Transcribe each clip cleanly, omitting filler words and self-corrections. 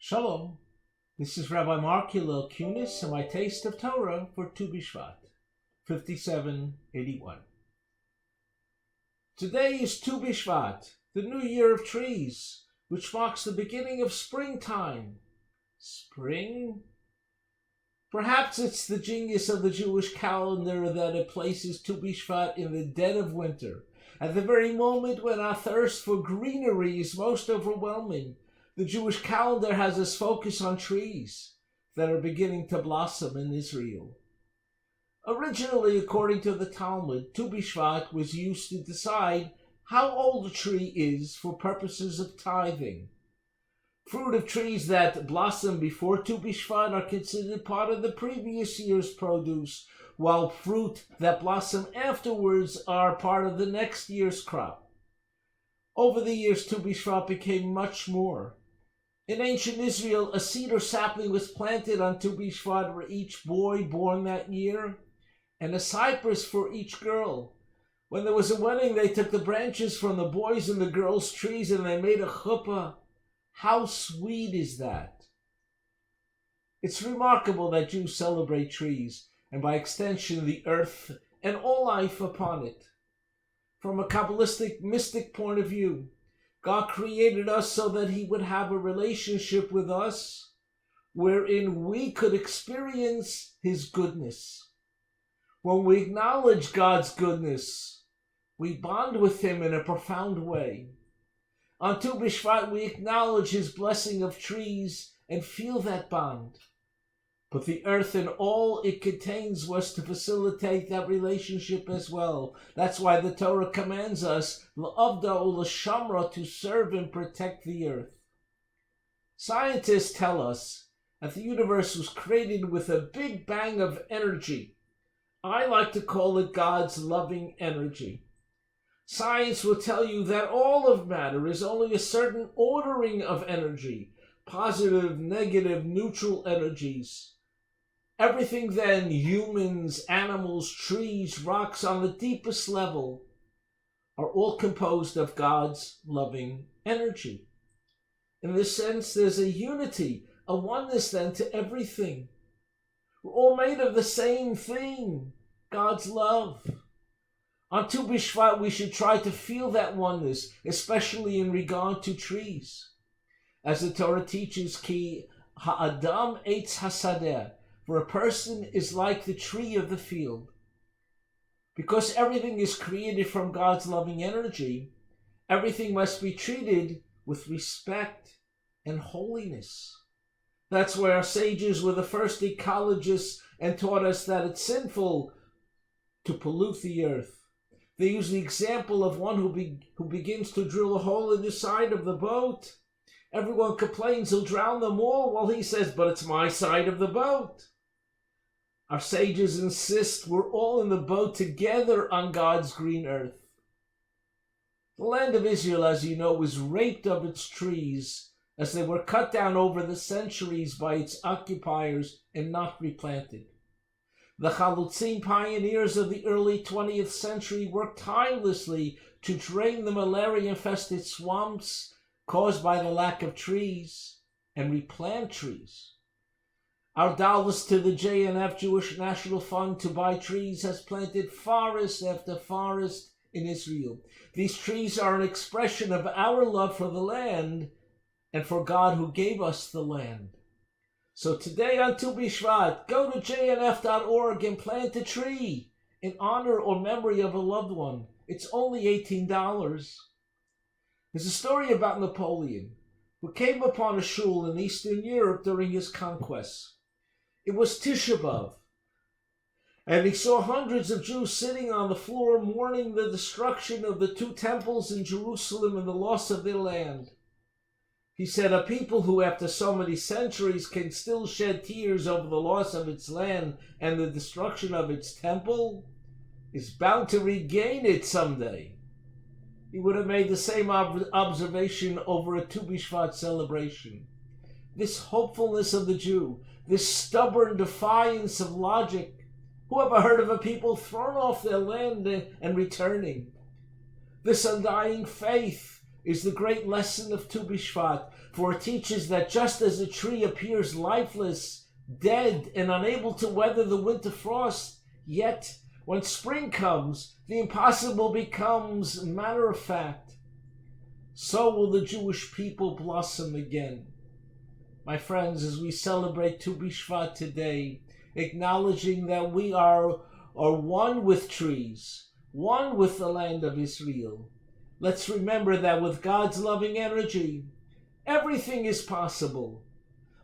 Shalom. This is Rabbi Mark Hillel Kunis and my taste of Torah for Tu Bishvat, 5781. Today is Tu Bishvat, the new year of trees, which marks the beginning of springtime. Spring? Perhaps it's the genius of the Jewish calendar that it places Tu Bishvat in the dead of winter, at the very moment when our thirst for greenery is most overwhelming. The Jewish calendar has us focus on trees that are beginning to blossom in Israel. Originally, according to the Talmud, Tu Bishvat was used to decide how old a tree is for purposes of tithing. Fruit of trees that blossom before Tu Bishvat are considered part of the previous year's produce, while fruit that blossom afterwards are part of the next year's crop. Over the years, Tu Bishvat became much more. In ancient Israel, a cedar sapling was planted on Tu Bishvat for each boy born that year, and a cypress for each girl. When there was a wedding, they took the branches from the boys' and the girls' trees and they made a chuppah. How sweet is that? It's remarkable that Jews celebrate trees, and by extension the earth and all life upon it. From a Kabbalistic mystic point of view, God created us so that He would have a relationship with us wherein we could experience His goodness. When we acknowledge God's goodness, we bond with Him in a profound way. On Tu Bishvat, we acknowledge His blessing of trees and feel that bond. But the earth and all it contains was to facilitate that relationship as well. That's why the Torah commands us, l'avda u'l'shamra, to serve and protect the earth. Scientists tell us that the universe was created with a big bang of energy. I like to call it God's loving energy. Science will tell you that all of matter is only a certain ordering of energy, positive, negative, neutral energies. Everything then, humans, animals, trees, rocks, on the deepest level, are all composed of God's loving energy. In this sense, there's a unity, a oneness then to everything. We're all made of the same thing, God's love. On Tu Bishvat, we should try to feel that oneness, especially in regard to trees. As the Torah teaches, ki ha'adam eitz hasadeh, for a person is like the tree of the field. Because everything is created from God's loving energy, everything must be treated with respect and holiness. That's why our sages were the first ecologists and taught us that it's sinful to pollute the earth. They use the example of one who begins to drill a hole in the side of the boat. Everyone complains he'll drown them all, while he says, but it's my side of the boat. Our sages insist we're all in the boat together on God's green earth. The land of Israel, as you know, was raped of its trees as they were cut down over the centuries by its occupiers and not replanted. The Chalutzim pioneers of the early 20th century worked tirelessly to drain the malaria-infested swamps caused by the lack of trees and replant trees. Our dollars to the JNF, Jewish National Fund, to buy trees has planted forest after forest in Israel. These trees are an expression of our love for the land and for God who gave us the land. So today on Tu Bishvat, go to jnf.org and plant a tree in honor or memory of a loved one. It's only $18. There's a story about Napoleon, who came upon a shul in Eastern Europe during his conquests. It was Tisha B'Av, and he saw hundreds of Jews sitting on the floor mourning the destruction of the two temples in Jerusalem and the loss of their land. He said, a people who after so many centuries can still shed tears over the loss of its land and the destruction of its temple is bound to regain it someday. He would have made the same observation over a Tu Bishvat celebration. This hopefulness of the Jew, this stubborn defiance of logic. Who ever heard of a people thrown off their land and returning? This undying faith, is the great lesson of Tu Bishvat, for it teaches that just as a tree appears lifeless, dead, and unable to weather the winter frost, yet when spring comes, the impossible becomes matter of fact. So will the Jewish people blossom again. My friends, as we celebrate Tu Bishvat today, acknowledging that we are one with trees, one with the land of Israel, let's remember that with God's loving energy, everything is possible.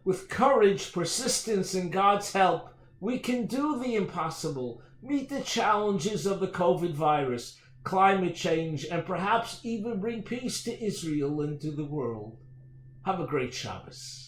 With courage, persistence, and God's help, we can do the impossible, meet the challenges of the COVID virus, climate change, and perhaps even bring peace to Israel and to the world. Have a great Shabbos.